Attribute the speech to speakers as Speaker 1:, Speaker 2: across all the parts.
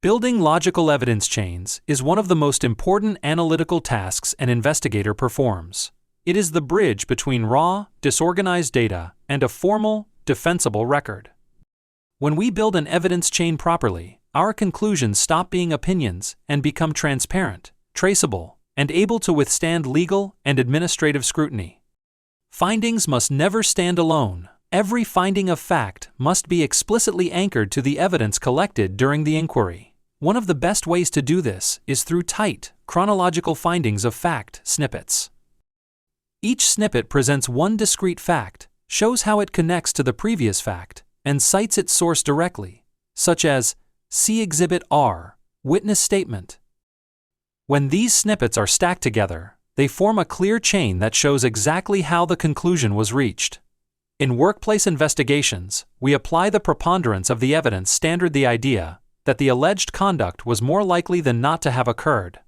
Speaker 1: Building logical evidence chains is one of the most important analytical tasks an investigator performs. It is the bridge between raw, disorganized data and a formal, defensible record. When we build an evidence chain properly, our conclusions stop being opinions and become transparent, traceable, and able to withstand legal and administrative scrutiny. Findings must never stand alone. Every finding of fact must be explicitly anchored to the evidence collected during the inquiry. One of the best ways to do this is through tight, chronological findings of fact snippets. Each snippet presents one discrete fact, shows how it connects to the previous fact, and cites its source directly, such as, see Exhibit R, witness statement. When these snippets are stacked together, they form a clear chain that shows exactly how the conclusion was reached. In workplace investigations, we apply the preponderance of the evidence standard, the idea that the alleged conduct was more likely than not to have occurred.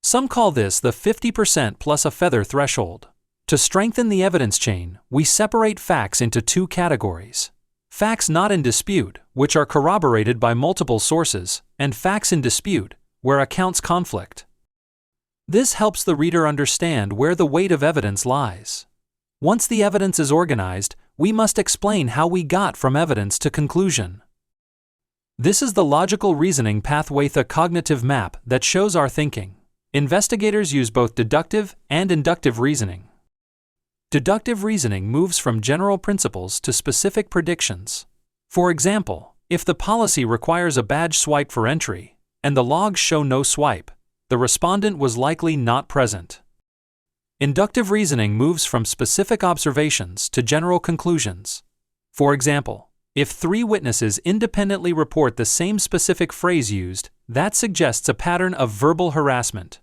Speaker 1: Some call this the 50% plus a feather threshold. To strengthen the evidence chain, we separate facts into two categories: facts not in dispute, which are corroborated by multiple sources, and facts in dispute, where accounts conflict. This helps the reader understand where the weight of evidence lies. Once the evidence is organized, we must explain how we got from evidence to conclusion. This is the logical reasoning pathway, the cognitive map that shows our thinking. Investigators use both deductive and inductive reasoning. Deductive reasoning moves from general principles to specific predictions. For example, if the policy requires a badge swipe for entry, and the logs show no swipe, the respondent was likely not present. Inductive reasoning moves from specific observations to general conclusions. For example, if 3 witnesses independently report the same specific phrase used, that suggests a pattern of verbal harassment.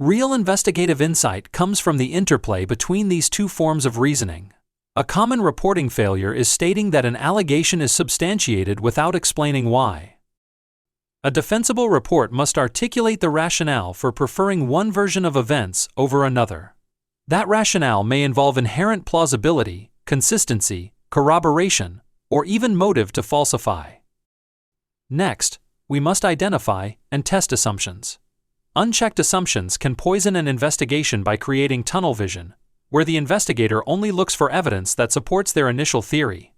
Speaker 1: Real investigative insight comes from the interplay between these two forms of reasoning. A common reporting failure is stating that an allegation is substantiated without explaining why. A defensible report must articulate the rationale for preferring one version of events over another. That rationale may involve inherent plausibility, consistency, corroboration, or even motive to falsify. Next, we must identify and test assumptions. Unchecked assumptions can poison an investigation by creating tunnel vision, where the investigator only looks for evidence that supports their initial theory.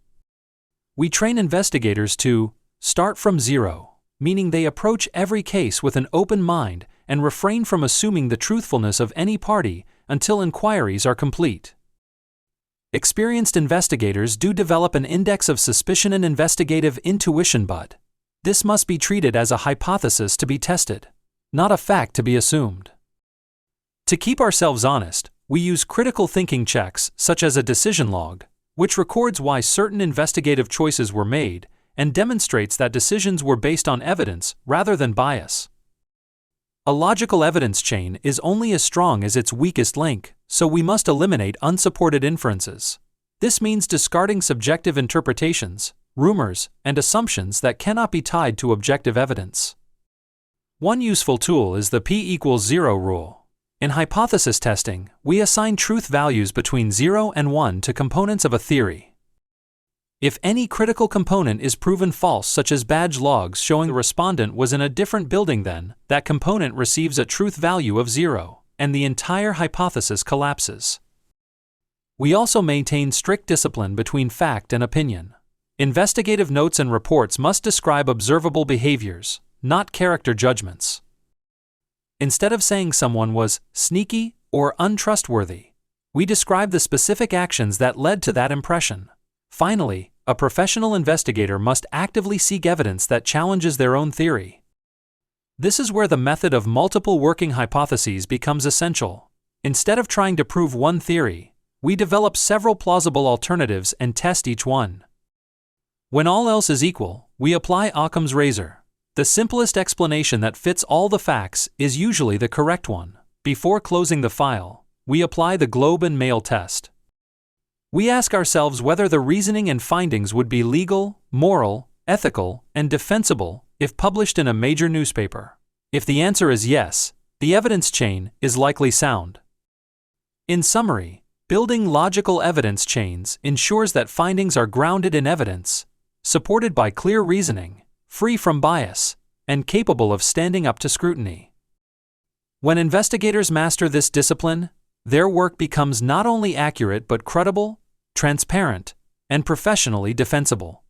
Speaker 1: We train investigators to start from zero, meaning they approach every case with an open mind and refrain from assuming the truthfulness of any party until inquiries are complete. Experienced investigators do develop an index of suspicion and investigative intuition, but this must be treated as a hypothesis to be tested, not a fact to be assumed. To keep ourselves honest, we use critical thinking checks such as a decision log, which records why certain investigative choices were made and demonstrates that decisions were based on evidence rather than bias. A logical evidence chain is only as strong as its weakest link, so we must eliminate unsupported inferences. This means discarding subjective interpretations, rumors, and assumptions that cannot be tied to objective evidence. One useful tool is the P=0 rule. In hypothesis testing, we assign truth values between 0 and 1 to components of a theory. If any critical component is proven false, such as badge logs showing the respondent was in a different building, then that component receives a truth value of 0, and the entire hypothesis collapses. We also maintain strict discipline between fact and opinion. Investigative notes and reports must describe observable behaviors, not character judgments. Instead of saying someone was sneaky or untrustworthy, we describe the specific actions that led to that impression. Finally, a professional investigator must actively seek evidence that challenges their own theory. This is where the method of multiple working hypotheses becomes essential. Instead of trying to prove one theory, we develop several plausible alternatives and test each one. When all else is equal, we apply Occam's razor. The simplest explanation that fits all the facts is usually the correct one. Before closing the file, we apply the Globe and Mail test. We ask ourselves whether the reasoning and findings would be legal, moral, ethical, and defensible if published in a major newspaper. If the answer is yes, the evidence chain is likely sound. In summary, building logical evidence chains ensures that findings are grounded in evidence, supported by clear reasoning, free from bias, and capable of standing up to scrutiny. When investigators master this discipline, their work becomes not only accurate but credible, transparent, and professionally defensible.